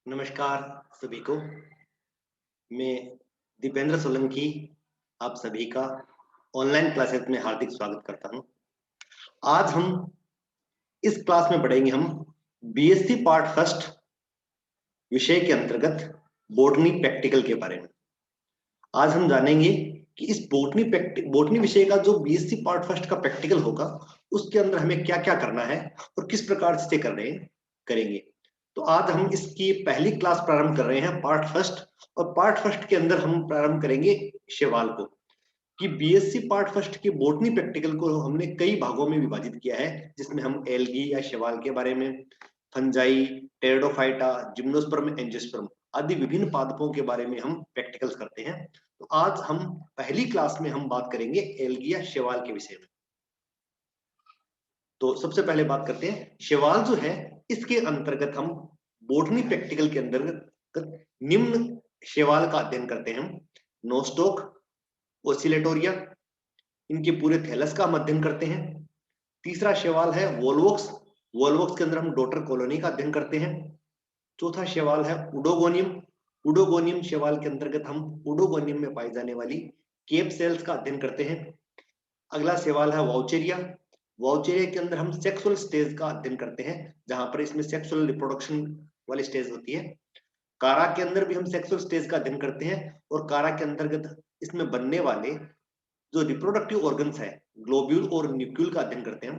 नमस्कार सभी को। मैं दीपेंद्र सोलंकी आप सभी का ऑनलाइन क्लासेस में हार्दिक स्वागत करता हूं। आज हम इस क्लास में पढ़ेंगे हम बीएससी पार्ट फर्स्ट विषय के अंतर्गत बॉटनी प्रैक्टिकल के बारे में। आज हम जानेंगे कि इस बॉटनी विषय का जो बीएससी पार्ट फर्स्ट का प्रैक्टिकल होगा उसके अंदर हमें क्या क्या करना है और किस प्रकार से करेंगे। तो आज हम इसकी पहली क्लास प्रारंभ कर रहे हैं पार्ट फर्स्ट। और पार्ट फर्स्ट के अंदर हम प्रारंभ करेंगे शैवाल को, कि बीएससी पार्ट फर्स्ट के बॉटनी प्रैक्टिकल को हमने कई भागों में विभाजित किया है, जिसमें हम एल्गी या शैवाल के बारे में, फंजाई, टेरिडोफाइटा, जिम्नोस्पर्म, एंजियोस्पर्म आदि विभिन्न पादपों के बारे में हम प्रैक्टिकल्स करते हैं। तो आज हम पहली क्लास में हम बात करेंगे एल्गी या शैवाल के विषय में। तो सबसे पहले बात करते हैं शैवाल जो है, इसके अंतर्गत हम बॉटनी प्रैक्टिकल के अंतर्गत निम्न शैवाल का अध्ययन करते हैं। हम नोस्टॉक, ओसिलेटोरिया, इनके पूरे थैलस का हम अध्ययन करते हैं। तीसरा शैवाल है वोल्वोक्स, वोल्वोक्स के अंदर हम डॉटर कॉलोनी का अध्ययन करते हैं। चौथा शैवाल है उडोगोनियम, उडोगोनियम शैवाल के अंतर्गत हम उडोगोनियम में पाई जाने वाली केप सेल्स का अध्ययन करते हैं। अगला सवाल है वाउचेरिया, वाउचेरिया के अंदर हम सेक्सुअल स्टेज का अध्ययन करते हैं, जहां पर इसमें सेक्सुअल रिप्रोडक्शन वाली स्टेज होती है। कारा के अंदर भी हम सेक्सुअल स्टेज का अध्ययन करते हैं और कारा के अंतर्गत इसमें बनने वाले जो रिप्रोडक्टिव ऑर्गन्स है, ग्लोब्यूल और न्यूक्यूल का अध्ययन करते हैं।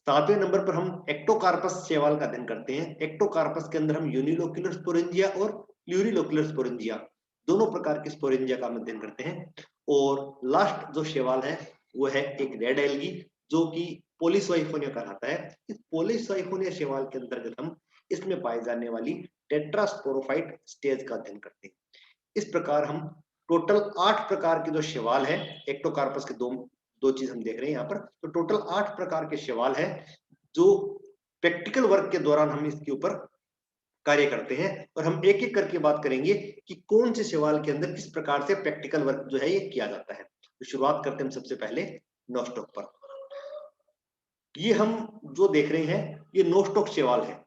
7वें नंबर पर हम एक्टोकार्पस शैवाल का अध्ययन करते हैं। एक्टोकार्पस के अंदर हम यूनिलोक्यूलर स्पोरेंजिया और प्लूरिलोक्यूलर स्पोरेंजिया दोनों प्रकार के स्पोरेंजिया का अध्ययन करते हैं। और लास्ट जो शैवाल है वो है एक रेड एल्गी, जो कि पॉलीसोइफोनिया कहलाता है। इस पॉलीसोइफोनिया शैवाल के अंतर्गत हम इसमें पाई जाने वाली टेट्रास्पोरोफाइट स्टेज का अध्ययन करते हैं। इस प्रकार हम टोटल 8 प्रकार के जो शैवाल है, एक्टोकार्पस के दो दो चीज हम देख रहे हैं यहाँ पर, तो टोटल 8 प्रकार के शैवाल है जो प्रैक्टिकल वर्क के दौरान हम इसके ऊपर कार्य करते हैं। और हम एक एक करके बात करेंगे कि कौन से सवाल के अंदर किस प्रकार से प्रैक्टिकल वर्क जो है ये किया जाता है। तो शुरुआत करते हैं हम सबसे पहले नोस्टॉक पर। ये हम जो देख रहे हैं ये नोस्टॉक सवाल है।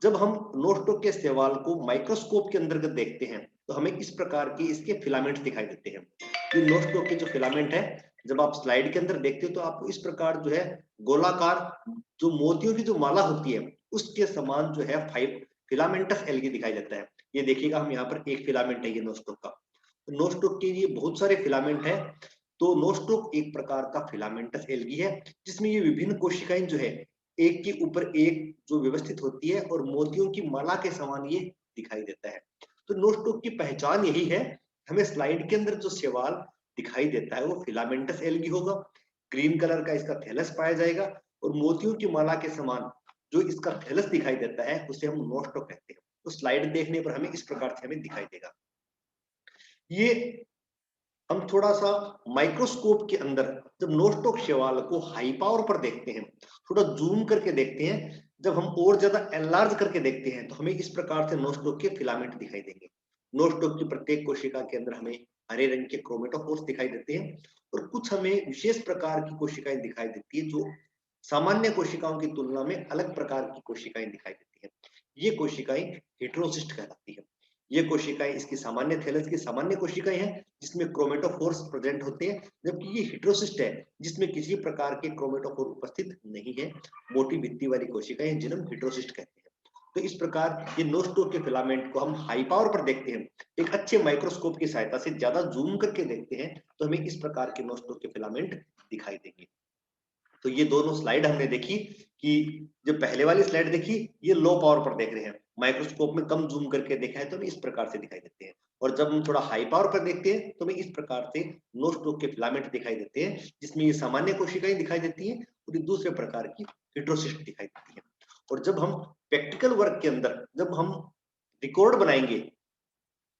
जब हम नोस्टॉक के सवाल को माइक्रोस्कोप के अंतर्गत देखते हैं तो हमें इस प्रकार के इसके फिलामेंट दिखाई देते हैं। ये नोस्टॉक के जो फिलामेंट है, जब आप स्लाइड के अंदर देखते हो तो आपको इस प्रकार जो है गोलाकार जो मोतियों की जो माला होती है उसके समान जो है फाइव फिलामेंटस एल्गी दिखाई देता है। ये देखिएगा, हम यहाँ पर एक फिलामेंट है ये नोस्टॉक का। नोस्टॉक के ये बहुत सारे फिलामेंट है। तो नोस्टॉक एक प्रकार का फिलामेंटस एल्गी है, जिसमें ये विभिन्न कोशिकाएं जो है एक के ऊपर एक जो व्यवस्थित होती है और मोतियों की माला के समान ये दिखाई देता है। तो नोस्टॉक की पहचान यही है। हमें स्लाइड के अंदर जो सवाल दिखाई देता है वो फिलामेंटस एल्गी होगा, ग्रीन कलर का इसका थैलस पाया जाएगा और मोतियों की माला के समान जो इसका थैलस दिखाई देता है उसे हम नोस्टॉक कहते हैं। तो स्लाइड देखने पर हमें इस प्रकार से हमें दिखाई देगा। ये हम थोड़ा सा माइक्रोस्कोप के अंदर जब नोस्टॉक शैवाल को हाई पावर पर देखते हैं, थोड़ा जूम करके देखते हैं, जब हम और ज्यादा एनलार्ज करके देखते हैं तो हमें इस प्रकार से नोस्टॉक के फिलामेंट दिखाई देंगे। नोस्टॉक की प्रत्येक कोशिका के अंदर हमें हरे रंग के क्रोमेटोफोर्स दिखाई देते हैं और कुछ हमें विशेष प्रकार की कोशिकाएं दिखाई देती है जो सामान्य कोशिकाओं की तुलना में अलग प्रकार की कोशिकाएं दिखाई देती है। ये कोशिकाएं हेटेरोसिस्ट कहलाती है। ये कोशिकाएं इसकी सामान्य थैलस की सामान्य कोशिकाएं हैं जिसमें क्रोमेटोफोर्स प्रेजेंट होते हैं, जबकि ये हेटेरोसिस्ट है जिसमें किसी प्रकार के क्रोमेटोफोर उपस्थित नहीं है। मोटी भित्ति वाली कोशिकाएं जिन्हें हम हेटेरोसिस्ट कहते हैं। तो इस प्रकार ये नोस्टॉक के फिलामेंट को हम हाई पावर पर देखते हैं, एक अच्छे माइक्रोस्कोप की सहायता से ज्यादा जूम करके देखते हैं तो हमें इस प्रकार के नोस्टॉक के फिलामेंट दिखाई देंगे। तो ये दोनों स्लाइड हमने देखी कि जो पहले वाली स्लाइड देखी ये लो पावर पर देख रहे हैं, माइक्रोस्कोप में कम जूम करके देखा है तो हमें इस प्रकार से दिखाई देते हैं। और जब हम थोड़ा हाई पावर पर देखते हैं तो हमें इस प्रकार से नोस्टॉक के फिलामेंट दिखाई देते हैं, जिसमें ये सामान्य कोशिकाएं दिखाई देती हैं और दूसरे प्रकार की हेटेरोसिस्ट दिखाई देती है। और जब हम प्रैक्टिकल वर्क के अंदर जब हम रिकॉर्ड बनाएंगे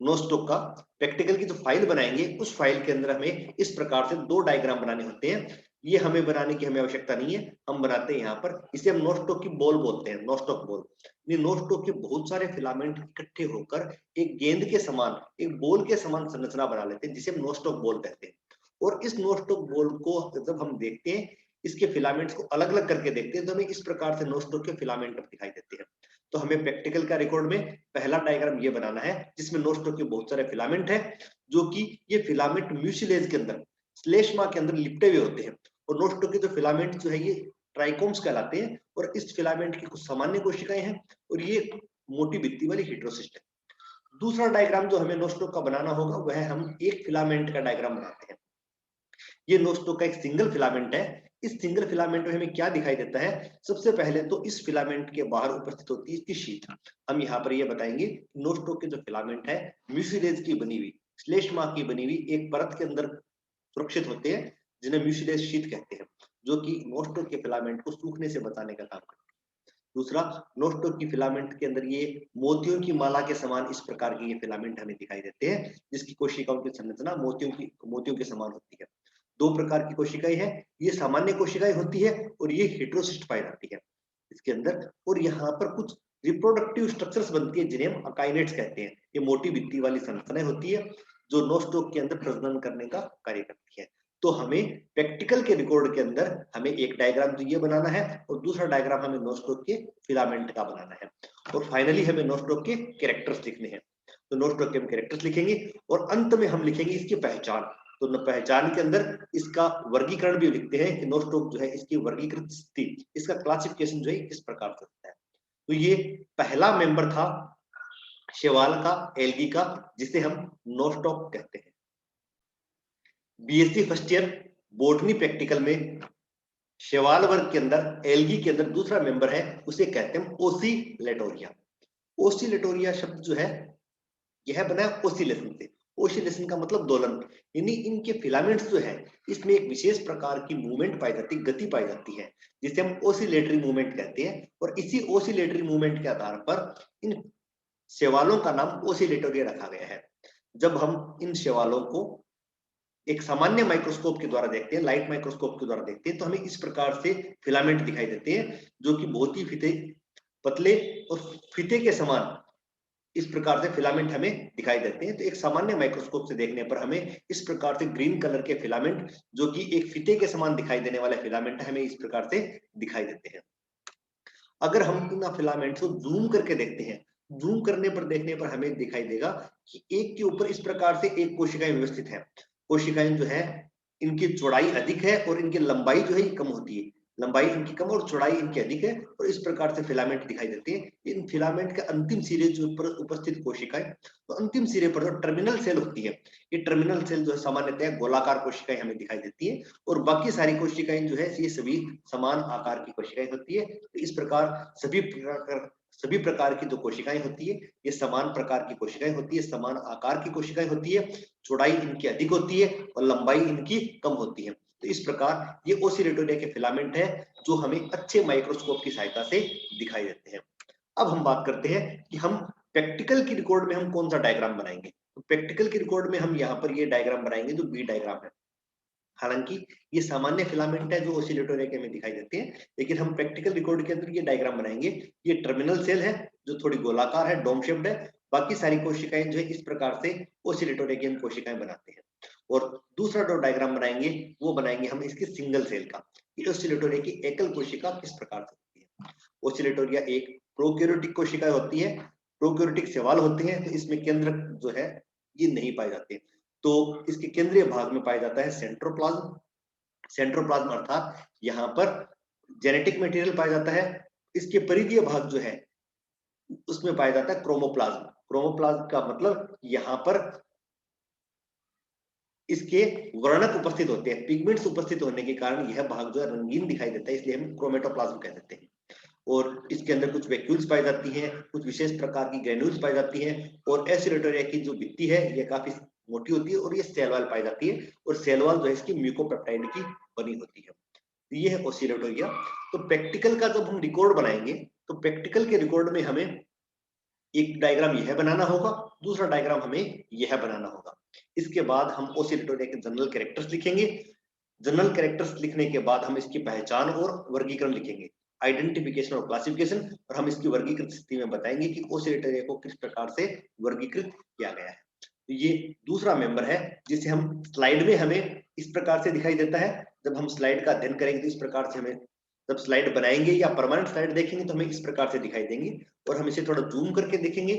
नोस्टॉक का, प्रैक्टिकल की जो फाइल बनाएंगे उस फाइल के अंदर हमें इस प्रकार से दो डायग्राम बनाने होते हैं। ये हमें बनाने की हमें आवश्यकता नहीं है, हम बनाते हैं यहाँ पर, इसे हम नोस्टॉक की बॉल बोलते हैं, नोस्टॉक बॉल। ये नोस्टॉक के बहुत सारे फिलामेंट इकट्ठे होकर एक गेंद के समान, एक बॉल के समान संरचना बना लेते हैं जिसे हम नोस्टॉक बॉल कहते हैं। और इस नोस्टॉक बॉल को जब हम देखते हैं, इसके फिलामेंट्स को अलग अलग करके देखते हैं तो हमें इस प्रकार से नोस्टॉक के फिलामेंट दिखाई देते हैं। तो हमें प्रैक्टिकल का रिकॉर्ड में पहला डायग्राम ये बनाना है जिसमें नोस्टॉक के बहुत सारे फिलामेंट है, जो कि ये फिलामेंट म्यूसिलेज के अंदर श्लेष्मा के अंदर लिपटे हुए होते हैं। और नोस्टॉक के जो फिलामेंट जो है ये ट्राइकोम्स कहलाते हैं, और इस फिलामेंट की कुछ सामान्य कोशिकाएं हैं और ये मोटी भित्ति वाली हेटेरोसिस्ट है। दूसरा डायग्राम जो हमें नोस्टॉक का बनाना होगा वह हम एक फिलामेंट का डायग्राम बनाते हैं। ये नोस्टॉक का एक सिंगल फिलामेंट है। इस सिंगल फिलामेंट में हमें क्या दिखाई देता है? सबसे पहले तो इस फिलामेंट के बाहर उपस्थित होती है इसकी शीट। हम यहाँ पर ये बताएंगे नोस्टॉक के जो फिलामेंट है म्यूसिलेज की बनी हुई, श्लेष्मा की बनी हुई एक परत के अंदर सुरक्षित होते हैं, जिन्हें म्यूसिलेज शीट कहते हैं, जो कि नोस्टॉक के फिलामेंट को सूखने से बचाने का काम करते हैं। दूसरा, नोस्टॉक की फिलामेंट के अंदर ये मोतियों की माला के समान इस प्रकार के ये फिलामेंट हमें दिखाई देते हैं, जिसकी कोशिकाओं की संरचना मोतियों के समान होती है। दो प्रकार की कोशिकाएं हैं, ये सामान्य कोशिकाएं होती है और ये हेटेरोसिस्ट पाई जाती है इसके अंदर। और यहाँ पर कुछ रिप्रोडक्टिव स्ट्रक्चर्स बनती है जिन्हें हम अकाइनेट्स कहते हैं। ये मोटी भित्ति वाली संरचनाएं होती है जो नोस्टॉक के अंदर प्रजनन करने का कार्य करती है। तो हमें प्रैक्टिकल के रिकॉर्ड के अंदर हमें एक डायग्राम तो ये बनाना है और दूसरा डायग्राम हमें नोस्टॉक के फिलामेंट का बनाना है, और फाइनली हमें नोस्टॉक के कैरेक्टर्स लिखने हैं। तो नोस्टॉक के हम कैरेक्टर्स लिखेंगे और अंत में हम लिखेंगे इसकी पहचान। तो पहचान के अंदर इसका वर्गीकरण भी लिखते हैं कि नोस्टॉक जो है इसकी वर्गीकृत स्थिति, इसका क्लासिफिकेशन जो है किस प्रकार से होता है। तो ये पहला मेंबर था शैवाल का, एल्गी का, जिसे हम नोस्टॉक कहते हैं। BSc first year botany practical में शैवाल वर्ग के अंदर एल्गी के अंदर दूसरा मेंबर है, उसे कहते हैं ओसिलेटोरिया। ओसिलेटोरिया शब्द जो है यह बना है ओसिलेशन से। ओसिलेशन का मतलब दोलन, यानी इनके फिलामेंट्स जो है इसमें एक विशेष प्रकार की मूवमेंट पाई जाती है, गति पाई जाती है, जिसे हम ओसिलेटरी मूवमेंट कहते हैं। और इसी ओसिलेटरी मूवमेंट के आधार पर इन शैवालों का नाम ओसिलेटोरिया रखा गया है। जब हम इन शैवालों को एक सामान्य माइक्रोस्कोप के द्वारा देखते हैं, लाइट माइक्रोस्कोप के द्वारा देखते हैं, तो हमें इस प्रकार से फिलामेंट दिखाई देते हैं, जो कि बहुत ही पतले और फीते के समान इस प्रकार से फिलामेंट हमें दिखाई देते हैं। तो एक सामान्य माइक्रोस्कोप से देखने पर हमें इस प्रकार से ग्रीन कलर के फिलामेंट, जो कि एक फीते के समान दिखाई देने वाले फिलामेंट हमें इस प्रकार से दिखाई देते हैं। अगर हम इन फिलामेंट को जूम करके देखते हैं, जूम करने पर देखने पर हमें दिखाई देगा कि एक के ऊपर इस प्रकार से एक कोशिकाएं व्यवस्थित है। कोशिकाएं जो है इनकी चौड़ाई अधिक है और इनकी लंबाई जो है कम होती है। लंबाई इनकी कम और चौड़ाई इनकी अधिक है, और इस प्रकार से फिलामेंट दिखाई देते हैं। इन फिलामेंट के अंतिम सिरे जो पर उपस्थित कोशिकाएं, तो अंतिम सिरे पर जो टर्मिनल सेल होती है, ये टर्मिनल सेल जो है सामान्यतः गोलाकार कोशिकाएं हमें दिखाई देती है, और बाकी सारी कोशिकाएं जो है ये सभी समान आकार की कोशिकाएं होती है। तो इस प्रकार सभी प्रकार की जो कोशिकाएं होती है ये समान प्रकार की कोशिकाएं होती है, समान आकार की कोशिकाएं होती है, चौड़ाई इनकी अधिक होती है और लंबाई इनकी कम होती है। तो इस प्रकार ये ओसिलेटोरिया के फिलामेंट है जो हमें अच्छे माइक्रोस्कोप की सहायता से दिखाई देते हैं। अब हम बात करते हैं कि हम प्रैक्टिकल की रिकॉर्ड में हम कौन सा डायग्राम बनाएंगे। तो प्रैक्टिकल की रिकॉर्ड में हम यहाँ पर ये डायग्राम बनाएंगे जो बी डायग्राम है। हालांकि ये सामान्य फिलामेंट है जो ओसिलेटोरिया के में दिखाई देते हैं, लेकिन हम प्रैक्टिकल रिकॉर्ड के अंदर ये डायग्राम बनाएंगे। ये टर्मिनल सेल है जो थोड़ी गोलाकार है, डोम शेप्ड है। बाकी सारी कोशिकाएं जो है इस प्रकार से ओसिलेटोरिया की हम कोशिकाएं बनाते हैं। और दूसरा जो डायग्राम बनाएंगे वो बनाएंगे हम इसके सिंगल सेल का, कि ओसिलेटोरिया की एकल कोशिका किस प्रकार से होती है। ओसिलेटोरिया एक प्रोकैरियोटिक कोशिका होती है, प्रोकैरियोटिक शैवाल होते हैं, तो इसमें केंद्रक जो है ये नहीं पाए जाते। तो इसके केंद्रीय भाग में पाया जाता है सेंट्रोप्लाज्म। सेंट्रोप्लाज्म अर्थात यहाँ पर जेनेटिक मटेरियल पाया जाता है। इसके परिधीय भाग जो है उसमें पाया जाता है क्रोमोप्लाज्म। क्रोमोप्लाज्म का मतलब यहाँ पर इसके वर्णक उपस्थित होते हैं, पिगमेंट्स उपस्थित होने के कारण यह भाग जो है रंगीन दिखाई देता है, इसलिए हम क्रोमेटोप्लाज्म कह देते हैं। और इसके अंदर कुछ वैक्यूल्स पाई जाती हैं, कुछ विशेष प्रकार की ग्रेन्यूल्स पाई जाती हैं, और ओसिलेटोरिया की जो भित्ति है यह काफी मोटी होती है और ये सेल वॉल पाई जाती है, और सेल वॉल जो है इसकी म्यूकोपेप्टाइड की बनी होती है। तो ये है ओसिलेटोरिया। तो प्रैक्टिकल का जब हम रिकॉर्ड बनाएंगे तो प्रैक्टिकल के रिकॉर्ड में हमें एक डायग्राम यह बनाना होगा, दूसरा डायग्राम हमें यह बनाना होगा। इसके बाद हम ओसिलेटोरिया के जनरल कैरेक्टर्स लिखेंगे। जनरल कैरेक्टर्स लिखने के बाद हम इसकी पहचान और वर्गीकरण लिखेंगे, आइडेंटिफिकेशन और क्लासिफिकेशन, और हम इसकी वर्गीकृत स्थिति में बताएंगे कि ओसिलेटोरिया को किस प्रकार से वर्गीकृत किया गया है। तो ये दूसरा मेंबर है जिसे हम स्लाइड में हमें इस प्रकार से दिखाई देता है। जब हम स्लाइड का अध्ययन करेंगे तो इस प्रकार से हमें जब स्लाइड बनाएंगे या परमानेंट स्लाइड देखेंगे तो हमें इस प्रकार से दिखाई देंगे, और हम इसे थोड़ा जूम करके देखेंगे,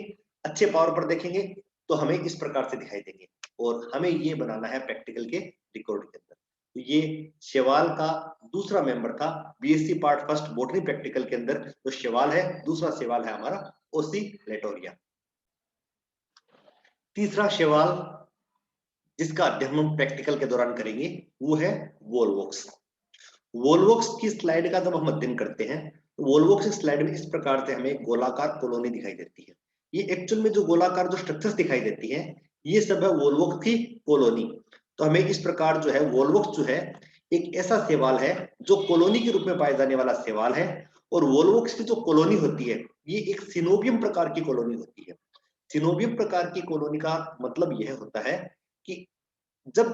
अच्छे पावर पर देखेंगे तो हमें इस प्रकार से दिखाई देंगे। और हमें ये बनाना है प्रैक्टिकल के रिकॉर्ड के अंदर। तो ये शैवाल का दूसरा मेंबर था BSc part first botany practical के अंदर। तो शैवाल है, दूसरा शैवाल है हमारा ओसिलेटोरिया। तीसरा शैवाल जिसका अध्ययन हम प्रैक्टिकल के दौरान करेंगे वो है वोल्वोक्स। वोल्वोक्स की स्लाइड का जब हम अध्ययन करते हैं तो वोल्वोक्स की स्लाइड में इस प्रकार से हमें गोलाकार कॉलोनी दिखाई देती है। ये एक्चुअल में जो गोलाकार जो स्ट्रक्चर्स दिखाई देती है ये सब है वोल्वोक्स की कॉलोनी। तो हमें इस प्रकार जो है वोल्वोक्स जो है एक ऐसा शैवाल है जो कॉलोनी के रूप में पाए जाने वाला शैवाल है। और वोल्वोक्स की जो कॉलोनी होती है ये एक सिनोबियम प्रकार की कॉलोनी होती है। सिनोबियम प्रकार की कॉलोनी का मतलब यह होता है कि जब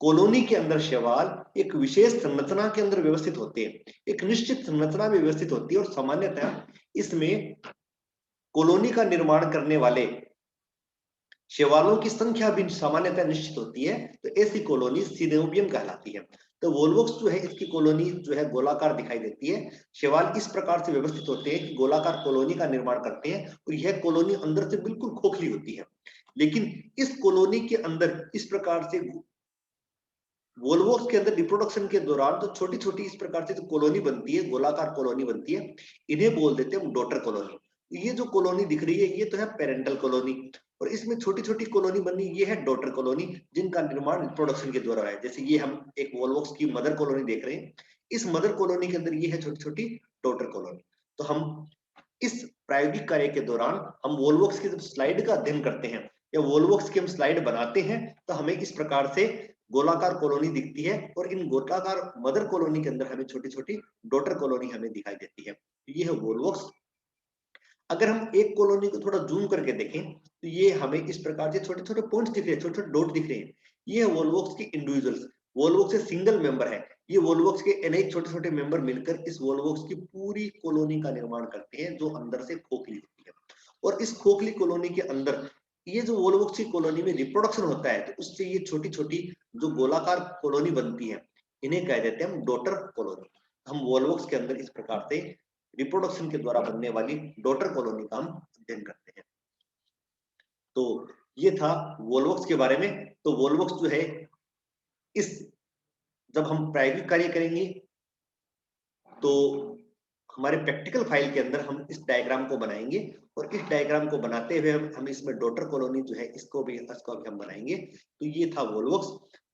कॉलोनी के अंदर शैवाल एक विशेष संरचना के अंदर व्यवस्थित होते हैं, एक निश्चित संरचना में व्यवस्थित होती है, और सामान्यतः इसमें कॉलोनी का निर्माण करने वाले शैवालों की संख्या भी सामान्यतः निश्चित होती है। तो ऐसी कॉलोनी सिनोबियम कहलाती है। तो वोल्वोक्स जो है इसकी कॉलोनी जो है गोलाकार दिखाई देती है। शैवाल इस प्रकार से व्यवस्थित होते हैं कि गोलाकार कॉलोनी का निर्माण करते हैं, और यह कॉलोनी अंदर से बिल्कुल खोखली होती है। लेकिन इस कॉलोनी के अंदर इस प्रकार से वोल्वोक्स के अंदर रिप्रोडक्शन के दौरान जो छोटी छोटी इस प्रकार से जो कॉलोनी बनती है, गोलाकार कॉलोनी बनती है, इन्हें बोल देते हैं डॉटर कॉलोनी। ये जो कॉलोनी दिख रही है ये तो है पेरेंटल कॉलोनी, और इसमें छोटी छोटी कॉलोनी बनी ये है डॉटर कॉलोनी, जिनका निर्माण रिप्रोडक्शन के द्वारा है। जैसे ये हम एक वोल्वोक्स की मदर कॉलोनी देख रहे हैं, इस मदर कॉलोनी के अंदर ये है छोटी छोटी डॉटर कॉलोनी। तो हम इस प्रायोगिक कार्य के दौरान हम वोल्वोक्स की जब स्लाइड का अध्ययन करते हैं या वोल्वोक्स की हम स्लाइड बनाते हैं तो हमें इस प्रकार से गोलाकार कॉलोनी दिखती है, और इन गोलाकार मदर कॉलोनी के अंदर हमें छोटी छोटी डॉटर कॉलोनी हमें दिखाई देती है। ये है वोल्वोक्स। अगर हम एक कॉलोनी को थोड़ा जूम करके देखें तो ये हमें इस प्रकार से छोटे छोटे पॉइंट्स दिख रहे हैं, छोटे छोटे डॉट दिख रहे हैं। ये है वोल्वोक्स के इंडिविजुअल्स। वोल्वोक्स से सिंगल मेंबर है। ये वोल्वोक्स के अनेक छोटे छोटे मेंबर मिलकर इस वोल्वोक्स की पूरी कॉलोनी का निर्माण करते हैं, जो अंदर से खोखली होती है। और इस खोखली कॉलोनी के अंदर ये जो वोल्वोक्स की कॉलोनी में रिप्रोडक्शन होता है, तो उससे ये छोटी छोटी जो गोलाकार कॉलोनी बनती है इन्हें कह देते हैं हम डॉटर कॉलोनी। हम वोल्वोक्स के अंदर इस प्रकार से रिप्रोडक्शन के द्वारा बनने वाली डॉटर कॉलोनी का हम अध्ययन करते हैं। तो ये था वोल्वोक्स के बारे में। तो वोल्वोक्स जो है इस जब हम प्रायोगिक कार्य करेंगे तो हमारे प्रैक्टिकल फाइल के अंदर हम इस डायग्राम को बनाएंगे, और इस डायग्राम को बनाते हुए हम इसमें डॉटर कॉलोनी जो है इसको भी हम बनाएंगे। तो ये था वोल्वोक्स।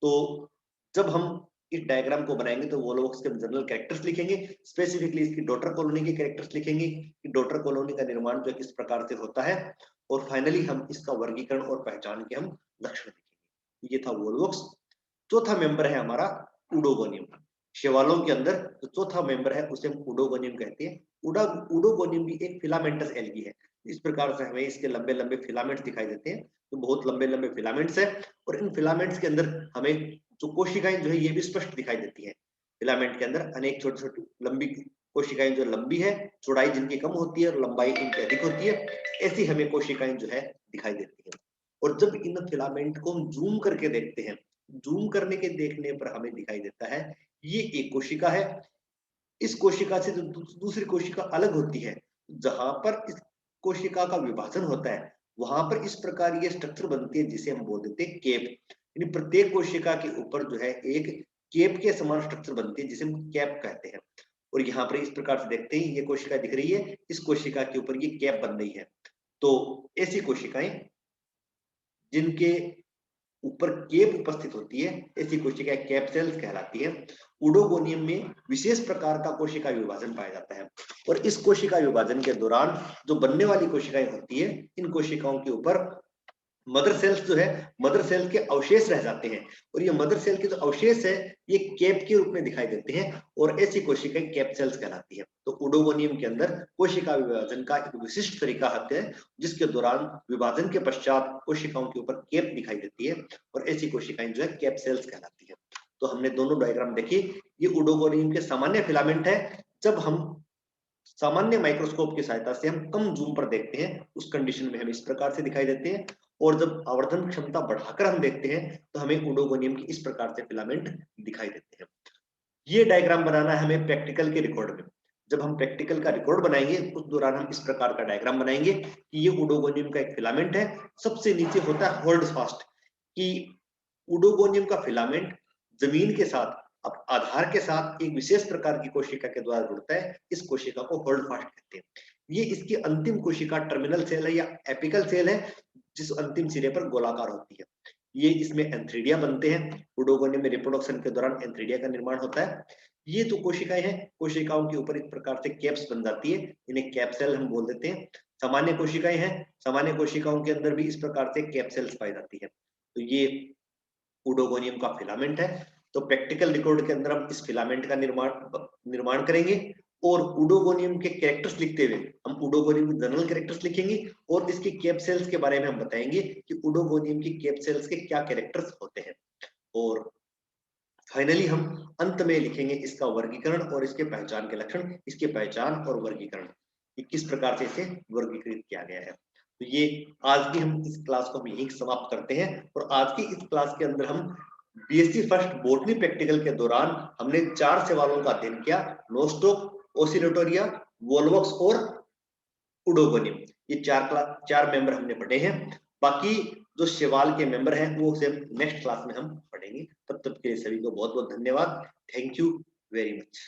तो जब हम इस डायग्राम को बनाएंगे तो वोल्वोक्स के जनरल कैरेक्टर्स लिखेंगे, स्पेसिफिकली इसकी डॉटर कॉलोनी के कैरेक्टर्स लिखेंगे कि डॉटर कॉलोनी का निर्माण जो किस प्रकार से होता है, और फाइनली हम इसका वर्गीकरण और पहचान के हम लक्षण लिखेंगे। ये था वोल्वोक्स। चौथा मेंबर है हमारा उडोगोनियम। शैवालों के अंदर जो चौथा मेंबर है उसे हम उडोगोनियम कहते हैं। उडोगोनियम भी एक फिलामेंटस एल्गी है। इस प्रकार से हमें इसके लंबे लंबे फिलामेंट्स दिखाई देते हैं। तो बहुत लंबे लंबे फिलामेंट्स है, और इन फिलामेंट्स के अंदर हमें जो कोशिकाएं जो है ये भी स्पष्ट दिखाई देती है। फिलामेंट के अंदर अनेक छोटी छोटी लंबी कोशिकाएं जो लंबी है, चौड़ाई जिनकी कम होती है और लंबाई इनकी अधिक होती है, ऐसी हमें कोशिकाएं जो है दिखाई देती है। और जब इन फिलामेंट को हम जूम करके देखते हैं, जूम करने के देखने पर हमें दिखाई देता है ये एक कोशिका है। इस कोशिका से जो दूसरी कोशिका अलग होती है, जहां पर इस कोशिका का विभाजन होता है वहां पर इस प्रकार ये स्ट्रक्चर बनती है जिसे हम बोल देते हैं केप। यानी प्रत्येक कोशिका के ऊपर जो है एक केप के समान स्ट्रक्चर बनती है जिसे हम कैप कहते हैं। और यहाँ पर इस प्रकार से देखते हैं ये कोशिका दिख रही है, इस कोशिका के ऊपर ये कैप बन रही है। तो ऐसी कोशिकाएं जिनके ऊपर केप उपस्थित होती है ऐसी कोशिकाएं कैप सेल्स कहलाती है। उडोगोनियम में विशेष प्रकार का कोशिका विभाजन पाया जाता है, और इस कोशिका विभाजन के दौरान जो बनने वाली कोशिकाएं होती है इन कोशिकाओं के ऊपर मदर सेल्स जो है, मदर सेल के अवशेष रह जाते हैं, और ये मदर सेल के जो अवशेष है ये कैप के रूप में दिखाई देते हैं, और ऐसी कोशिकाएं कैप सेल्स कहलाती है। तो उडोगोनियम के अंदर कोशिका विभाजन का एक विशिष्ट तरीका है जिसके दौरान विभाजन के पश्चात कोशिकाओं के ऊपर कैप दिखाई देती है, और ऐसी कोशिकाएं जो है कैप सेल्स कहलाती है। तो हमने दोनों डायग्राम देखी। ये उडोगोनियम के सामान्य फिलामेंट है। जब हम सामान्य माइक्रोस्कोप की सहायता से हम कम जूम पर देखते हैं उस कंडीशन में हम इस प्रकार से दिखाई देते हैं, और जब आवर्धन क्षमता बढ़ाकर हम देखते हैं तो हमें उडोगोनियम की इस प्रकार से फिलामेंट दिखाई देते हैं। ये डायग्राम बनाना है हमें प्रैक्टिकल के रिकॉर्ड में। जब हम प्रैक्टिकल का रिकॉर्ड बनाएंगे उस दौरान हम इस प्रकार का डायग्राम बनाएंगे कि ये उडोगोनियम का एक फिलामेंट है, सबसे नीचे होता है होल्ड फास्ट, कि उडोगोनियम का फिलामेंट जमीन के साथ अब आधार के साथ एक विशेष प्रकार की कोशिका के द्वारा जुड़ता है, इस कोशिका को होल्ड फास्ट कहते हैं। ये इसकी अंतिम कोशिका टर्मिनल सेल है या एपिकल सेल है, जिस अंतिम सिरे पर गोलाकार होती है। ये इसमें एंथ्रीडिया बनते हैं, उडोगोनियम में रिप्रोडक्शन के दौरान एंथ्रीडिया का निर्माण होता है। ये तो कोशिकाएं हैं, कोशिकाओं के ऊपर इस प्रकार से कैप्स बन जाती है, इन्हें कैप सेल हम बोल देते हैं। सामान्य कोशिकाएं हैं, सामान्य कोशिकाओं के अंदर भी इस प्रकार से कैप सेल्स पाई जाती है। तो ये उडोगोनियम का फिलामेंट है। तो प्रैक्टिकल रिकॉर्ड के अंदर हम इस फिलामेंट का निर्माण करेंगे और उडोगोनियम के कैरेक्टर्स लिखते हुए हम उडोगोनियम के जनरल कैरेक्टर्स लिखेंगे और इसके कैप सेल्स के बारे में हम बताएंगे कि उडोगोनियम की कैप सेल्स के क्या कैरेक्टर्स होते हैं। और फाइनली हम अंत में लिखेंगे इसका वर्गीकरण और इसके पहचान के लक्षण, इसके पहचान और वर्गीकरण, कि किस प्रकार से इसे वर्गीकृत किया गया है। तो ये आज की हम इस क्लास को हम यहीं समाप्त करते हैं। और आज की इस क्लास के अंदर हम बीएससी फर्स्ट बॉटनी प्रैक्टिकल के दौरान हमने 4 सवालों का अध्ययन किया, नोस्टॉक, ओसिलेटोरिया, वोल्वॉक्स और उडोगोनियम। ये 4 मेंबर हमने पढ़े हैं। बाकी जो शैवाल के मेंबर हैं वो सिर्फ नेक्स्ट क्लास में हम पढ़ेंगे। तब तक के लिए सभी को बहुत बहुत धन्यवाद। Thank you very much.